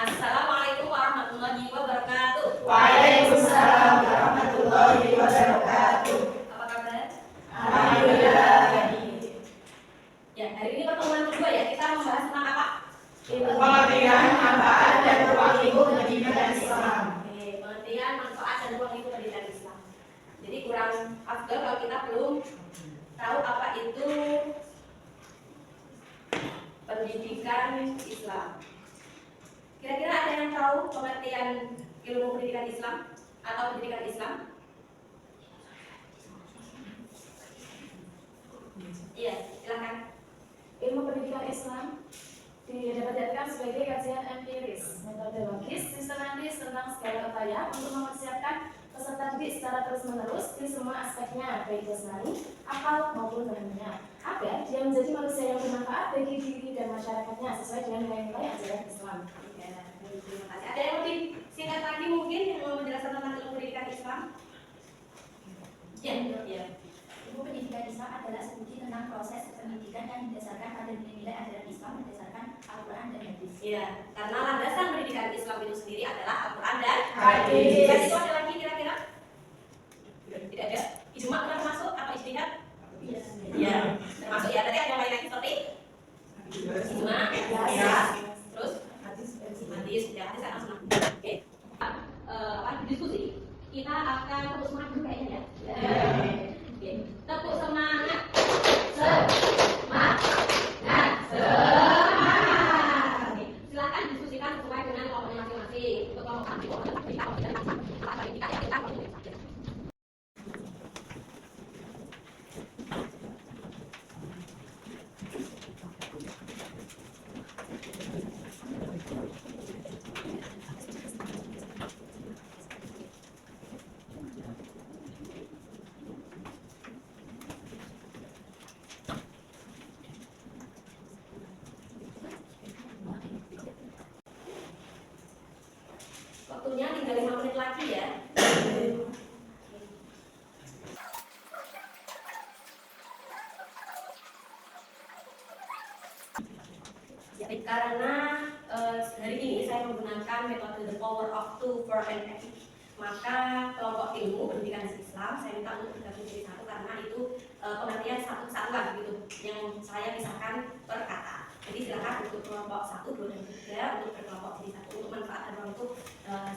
Assalamualaikum warahmatullahi wabarakatuh. Waalaikumsalam warahmatullahi wabarakatuh. Apa kabar? Alhamdulillah. Ya, hari ini pertemuan kedua ya. Kita membahas tentang apa? Pengertian manfaat dan ruang lingkup pendidikan Islam. Oke, pengertian manfaat dan ruang lingkup pendidikan Islam. Jadi kurang afdal kalau kita belum tahu apa itu pendidikan Islam. Kira-kira ada yang tahu pengertian ilmu pendidikan Islam atau pendidikan Islam? Iya, silakan. Ilmu pendidikan Islam dapat sebagai kajian empiris, metodologis, sistematis tentang segala upaya untuk mempersiapkan peserta didik secara terus-menerus di semua aspeknya, baik jasmani, akal maupun rohaninya, agar dia menjadi manusia yang bermanfaat bagi diri dan masyarakatnya sesuai dengan nilai-nilai ajaran Islam. Ya, terima kasih. Ada yang lebih singkat lagi mungkin yang mau menjelaskan tentang ilmu pendidikan Islam? Ya. Ilmu pendidikan Islam adalah studi tentang proses pendidikan yang didasarkan pada nilai-nilai ajaran Islam berdasarkan Al-Quran dan Hadis. Ya, karena landasan pendidikan Islam itu sendiri adalah Al-Quran dan Hadis. Dan itu ada lagi kira-kira? Tidak ada. Ijma pernah termasuk atau ijtihad? Ya, termasuk ya. Tadi ada yang lain lagi seperti ijma, Ya. terus hadis sudah hadis kan langsung. Oke. Diskusi. Kita akan tepuk semangat dulu kayaknya ya. Oke. Tepuk semangat. Semangat. Oke. Silakan diskusikan sesuai dengan kelompoknya masing-masing. Untuk kelompok satu, waktunya tinggal 5 menit lagi ya. Karena hari ini saya menggunakan metode the power of two for an ethic, maka kelompok ilmu pendidikan Islam saya minta untuk bergabung jadi satu karena itu pengertian satu kesatuan gitu yang saya pisahkan per kata. Jadi silakan untuk kelompok 1, 2, dan 3 untuk berkelompok jadi satu untuk manfaat dan ruang itu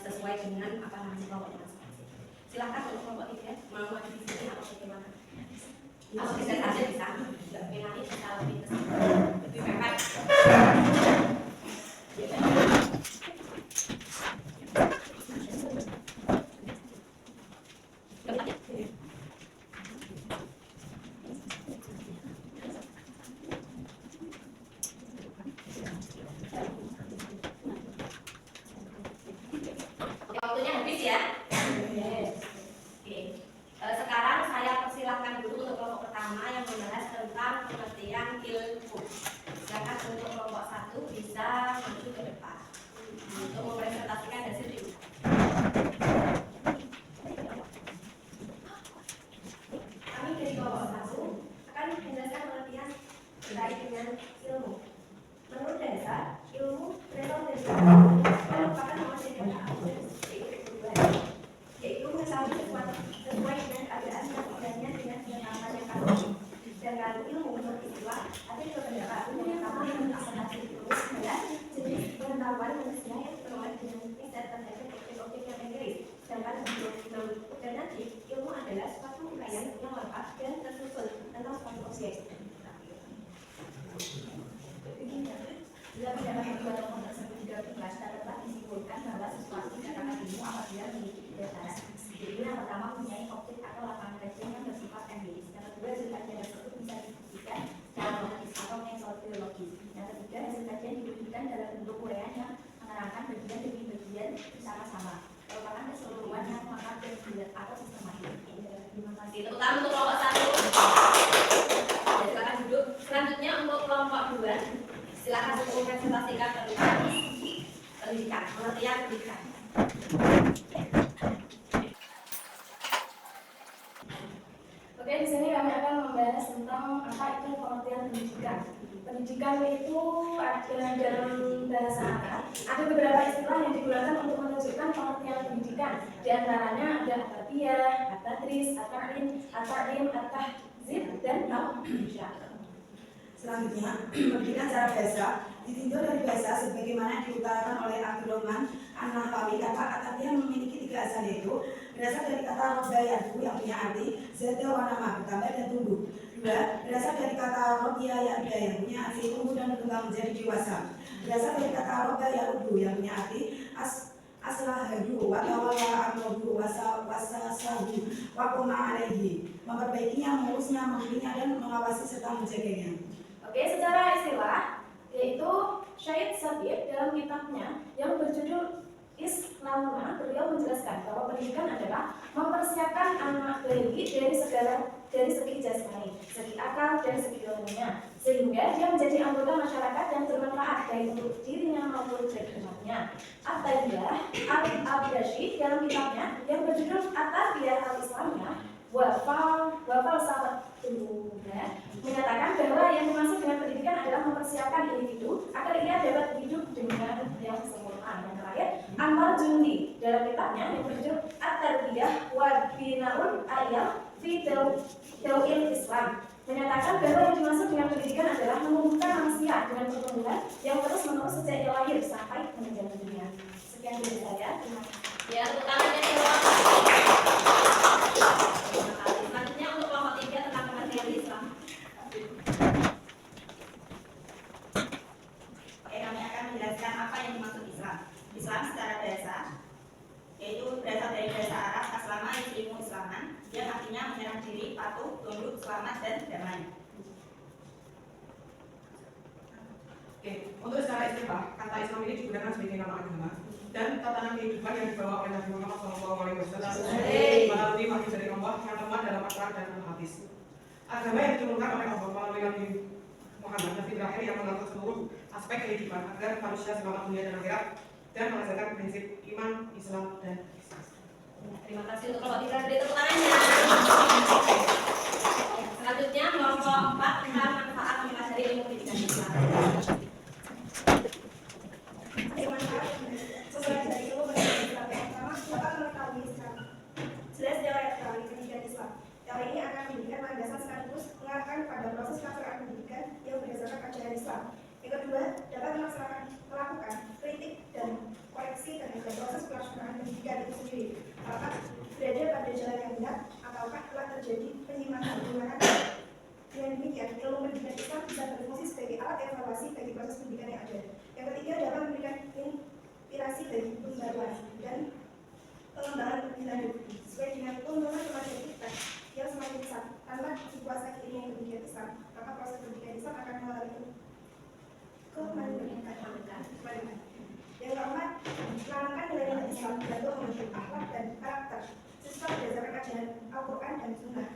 sesuai dengan apa namanya kelompoknya masing-masing. Silakan untuk kelompok 3 mau maju di sini atau bagaimana? Atau bisa saja bisa, nanti kita lebih ke sini, lebih mepet. Waktunya habis ya. Oke. Sekarang saya persilahkan dulu untuk kelompok pertama yang membahas tentang pengertian ilmu. Silakan untuk kelompok 1 bisa maju ke depan untuk mempresentasikan hasil ilmu. Kami dari kelompok 1 akan menjelaskan pengertian terkait dengan ilmu. Menurut dasar, ilmu berasal dari merupakan proses yang yaitu mengetahui sesuatu sesuai dengan keadaan dan adanya dengan pengetahuan yang pasti. Dan kalau ilmu menurut istilah ada dua pendapat. Pengetahuan yang hasil ilmu adalah jenis pengetahuan manusia yang berkaitan dengan riset terhadap objek-objek yang empiris. Sedangkan menurut alternatif, ilmu adalah suatu uraian yang lengkap dan tersusun tentang suatu objek. Bila pendapat kedua tokoh tersebut tidak ikhlas, dapat disimpulkan bahwa sesuatu dikatakan ilmu apabila memiliki dasar. Jadi yang pertama mempunyai objek atau lapangan kajian yang bersifat empiris. Yang kedua hasil kajian tersebut bisa dibuktikan secara logis atau metodologis. Yang ketiga hasil kajian diwujudkan dalam bentuk uraian yang menerangkan bagian demi bagian bersama-sama. Merupakan keseluruhan yang lengkap dan bulat atau sistematis. Terima kasih. Tepuk tangan untuk kelompok 1. Silakan duduk. Selanjutnya untuk kelompok 2. Silakan untuk mempresentasikan pendidikan, pengertian pendidikan. Oke, di sini kami akan membahas tentang apa itu pengertian pendidikan. Pendidikan itu ada dalam bahasa Arab, ada beberapa istilah yang digunakan untuk menunjukkan pengertian pendidikan. Di antaranya ada at-tarbiyah, at-tadris, at-ta'lim, at-tahzib, dan al-irsyad. Selanjutnya, pendidikan secara bahasa ditinjau dari bahasa sebagaimana diutarakan oleh Abdurrahman An-Nawawi. Kata yang memiliki 3 asal, yaitu berasal dari kata robayatu yang punya arti zada wa nama, bertambah dan tumbuh. 2. Berasal dari kata robia ya'da yang punya arti tumbuh dan berkembang menjadi dewasa. Berasal dari kata roba ya'udu yang punya arti aslahadu wa tawalla amrodu wasasahu wa qoma alaihi, memperbaikinya, mengurusnya, membelinya, dan mengawasi serta menjaganya. Oke, secara istilah yaitu Syed Sabir dalam kitabnya yang berjudul Islamuna, beliau menjelaskan bahwa pendidikan adalah mempersiapkan anak bayi dari segi jasmani, segi akal, dan segi ilmunya, sehingga dia menjadi anggota masyarakat yang bermanfaat baik untuk dirinya maupun lingkungannya. At-Taibiyah Al-Abdashi dalam kitabnya yang berjudul At-Tarbiyah Al-Islamiyah Wafal Sahabat menyatakan bahwa yang dimaksud dengan pendidikan adalah mempersiapkan individu agar ia dapat hidup dengan yang sempurna. Yang terakhir, Anwar Jundi dalam kitabnya yang berjudul At-Tarbiyah wa Binaul Ayal fi Dawil Islam menyatakan bahwa yang dimaksud dengan pendidikan adalah menumbuhkan manusia dengan pertumbuhan yang terus-menerus sejak ia lahir sampai meninggal dunia. Sekian dari saya. Terima kasih. Ya, tepuk tangannya semua. Selanjutnya untuk kelompok 3 tentang pengertian Islam. Oke, kami akan menjelaskan apa yang dimaksud Islam. Islam secara bahasa yaitu berasal dari bahasa Arab aslama yuslimu islaman, yang artinya menyerah diri, patuh, tunduk, selamat, dan damai. Oke, untuk secara istilah, kata Islam ini digunakan sebagai nama agama dan tatanan kehidupan yang dibawa oleh Nabi Muhammad SAW melalui wahyu dari Allah yang termuat dalam Al-Quran dan Al-Hadis. Agama yang diturunkan oleh Allah melalui Nabi Muhammad, Nabi terakhir yang mengatur seluruh aspek kehidupan agar manusia selamat dunia dan akhirat, dan melaksanakan prinsip iman, Islam, dan Islam. Terima kasih untuk kelompok 3, beri tepuk tangannya. Selanjutnya kelompok 4 tentang manfaat mempelajari ilmu pendidikan Islam. Sesuai dari ilmu pendidikan Islam yang pertama, dapat mengetahui Islam. Jelas teori pendidikan Islam. Teori ini akan memberikan landasan sekaligus mengarahkan pada proses pelaksanaan pendidikan yang berdasarkan ajaran Islam. Yang kedua, dapat melakukan kritik dan koreksi terhadap proses pelaksanaan pendidikan itu sendiri. Apakah berada pada jalan yang benar ataukah telah terjadi penyimpangan. Dengan demikian, ilmu pendidikan Islam bisa berfungsi sebagai alat evaluasi bagi proses pendidikan yang ada. Yang ketiga, dapat memberikan inspirasi bagi pembaruan dan pengembangan lebih lanjut sesuai dengan perkembangan kemajuan kita yang semakin besar. Tanpa dikuasai ilmu pendidikan Islam, maka proses pendidikan Islam akan mengalami kemajuan. Yang keempat, menanamkan nilai-nilai Islam dalam membentuk akhlak dan karakter siswa berdasarkan ajaran Al-Quran dan Sunnah.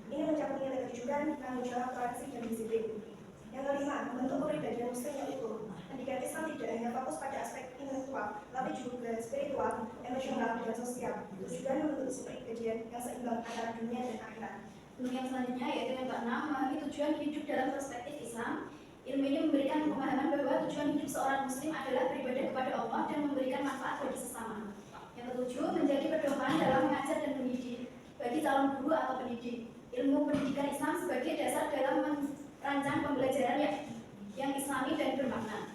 Ini mencakup nilai kejujuran, tanggung jawab, toleransi, dan disiplin. Yang kelima, membentuk kepribadian muslim yang utuh. Pendidikan Islam tidak hanya fokus pada aspek intelektual, tapi juga spiritual, emosional, dan sosial. Tujuan membentuk kepribadian yang seimbang antara dunia dan akhirat. Yang selanjutnya yaitu yang keenam, memahami tujuan hidup dalam perspektif Islam. Ilmu ini memberikan pemahaman bahwa tujuan hidup seorang muslim adalah beribadah kepada Allah dan memberikan manfaat bagi sesama. Yang ketujuh, menjadi pedoman dalam mengajar dan mendidik bagi calon guru atau pendidik. Ilmu pendidikan Islam sebagai dasar dalam merancang pembelajaran yang islami dan bermakna.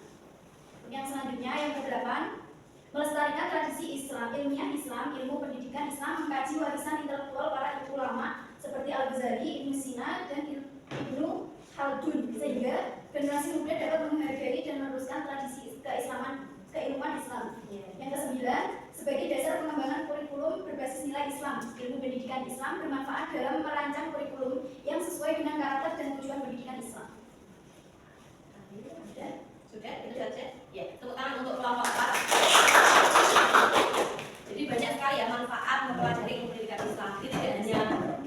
Yang selanjutnya, yang kedelapan, melestarikan tradisi Islam, ilmiah Islam, ilmu pendidikan Islam, mengkaji warisan intelektual para ulama seperti Al-Ghazali, Ibnu Sina, dan Ibnu Khaldun, sehingga generasi muda dapat menghargai dan meneruskan tradisi keilmuan Islam. Yang kesembilan, sebagai dasar pengembangan kurikulum berbasis nilai Islam, ilmu pendidikan Islam bermanfaat dalam merancang kurikulum yang sesuai dengan karakter dan tujuan pendidikan Islam. Sudah, itu saja. Ya, tepuk tangan untuk kelompok 4. Jadi banyak sekali ya manfaat mempelajari ilmu pendidikan Islam. Jadi tidak hanya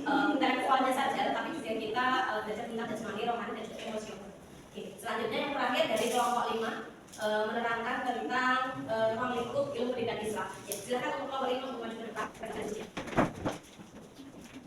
intelektualnya saja, tetapi juga kita belajar tingkat jasmani, rohani, dan juga emosional. Oke, selanjutnya yang terakhir dari kelompok 5 menerangkan tentang ruang lingkup ilmu pendidikan Islam. Ya, silakan untuk kelompok 5 untuk maju ke depan.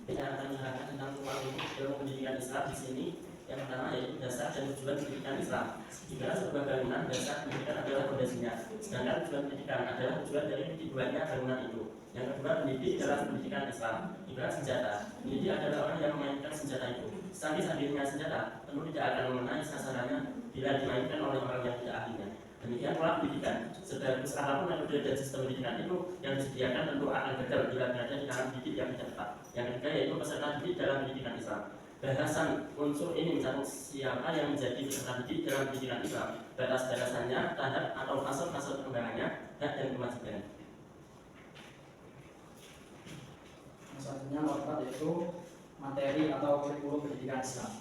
Kita akan menerangkan tentang ruang lingkup ilmu pendidikan Islam di sini. Yang pertama yaitu dasar dan tujuan pendidikan Islam. Jika sebuah bangunan, dasar pendidikan adalah fondasinya, sedangkan tujuan pendidikan adalah tujuan dari dibuatnya bangunan itu. Yang kedua, pendidik dalam pendidikan Islam. Ibarat senjata, pendidik adalah orang yang memainkan senjata itu. Canggih-canggihnya senjata tentu tidak akan mengenai sasarannya bila dimainkan oleh orang yang tidak ahlinya. Demikian pula pendidikan, sebagus apapun metode dan sistem pendidikan itu yang disediakan tentu akan gagal bila berada di tangan pendidik yang tidak tepat. Yang ketiga yaitu peserta didik dalam pendidikan Islam. Bahasan unsur ini mencakup siapa yang menjadi peserta didik dalam pendidikan Islam, batas-batasannya, tahap atau fase-fase perkembangannya, hak dan kewajiban. Selanjutnya nomor 4 yaitu materi atau kurikulum pendidikan Islam.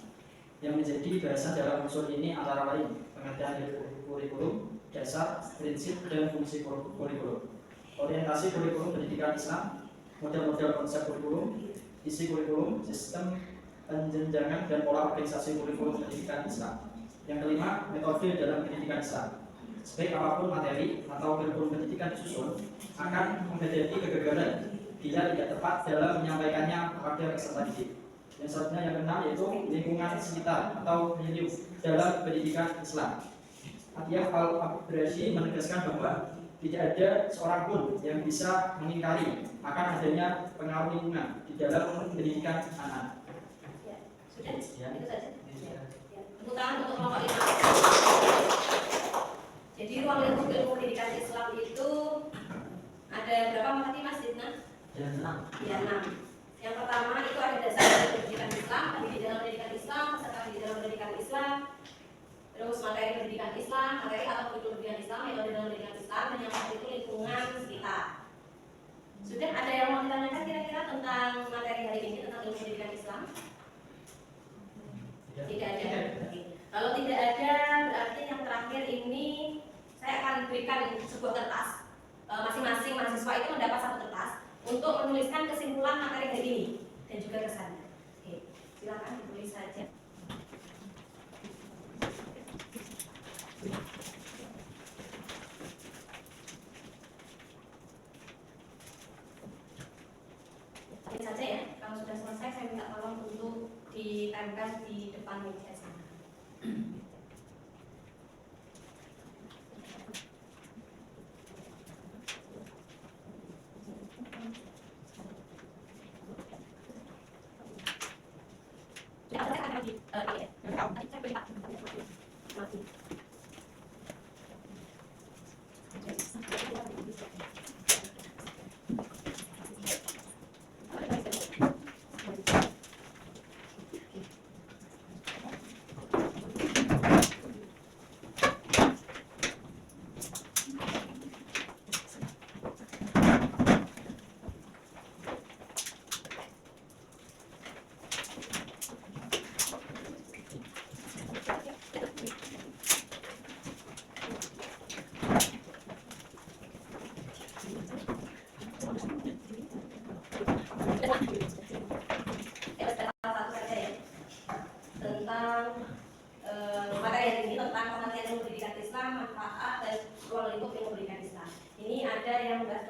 Yang menjadi bahasan dalam unsur ini antara lain pengertian kurikulum, dasar, prinsip, dan fungsi kurikulum, orientasi kurikulum pendidikan Islam, model-model konsep kurikulum, isi kurikulum, sistem penjenjangan dan pola organisasi kurikulum pendidikan Islam. Yang kelima, metode dalam pendidikan Islam. Sebaik apapun materi atau kurikulum pendidikan disusun, akan menghadapi kegagalan bila tidak tepat dalam menyampaikannya kepada peserta didik. Yang selanjutnya yang keenam yaitu lingkungan sekitar atau milieu dalam pendidikan Islam. Atiyah Al-Abrazi menegaskan bahwa tidak ada seorang pun yang bisa mengingkari akan adanya pengaruh lingkungan di dalam pendidikan anak. Ya, sudah, itu saja. Ya. Tepuk tangan untuk kelompok 5. Jadi ruang lingkup ilmu pendidikan Islam itu ada berapa materi Mas Didna? Ya, 6. Yang pertama itu ada dasar dari pendidikan Islam, pendidik dalam pendidikan Islam, peserta didik dalam pendidikan Islam, terus materi pendidikan Islam, materi atau kurikulum pendidikan Islam, metode dalam pendidikan Islam, dan yang terakhir itu lingkungan sekitar. Sudah ada yang mau ditanyakan kira-kira tentang materi hari ini tentang ilmu pendidikan Islam? Tidak ada. Oke. Kalau tidak ada, berarti yang terakhir ini saya akan berikan sebuah kertas. Masing-masing mahasiswa itu mendapat satu kertas untuk menuliskan kesimpulan materi hari ini dan juga kesannya. Oke, silakan ditulis saja. Ini saja ya. Kalau sudah selesai, saya minta tolong untuk ditempel di depan meja sana.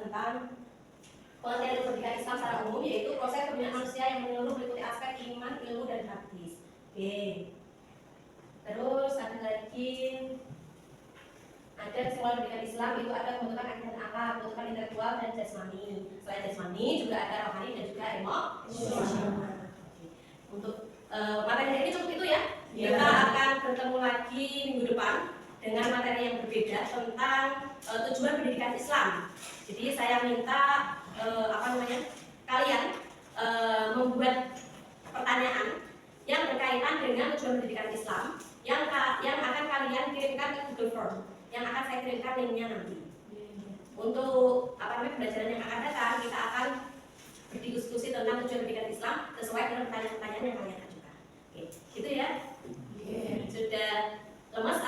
Tentang pengertian pendidikan Islam secara umum, yaitu proses pembinaan manusia yang menyeluruh meliputi aspek iman, ilmu, dan hadis. Oke. Terus ada lagi, ada kesimpulan pendidikan Islam itu ada pembentukan akidah dan akal, pembentukan intelektual dan jasmani. Selain jasmani juga ada rohani dan juga emosional. Untuk materi ini cukup itu ya. Kita akan bertemu lagi minggu depan dengan materi yang berbeda tentang tujuan pendidikan Islam. Jadi saya minta kalian membuat pertanyaan yang berkaitan dengan tujuan pendidikan Islam yang akan kalian kirimkan ke Google Form, yang akan saya kirimkan linknya nanti. Untuk pembelajaran yang akan datang, kita akan berdiskusi tentang tujuan pendidikan Islam sesuai dengan pertanyaan-pertanyaan yang kalian ajukan. Oke, gitu ya. Sudah lemas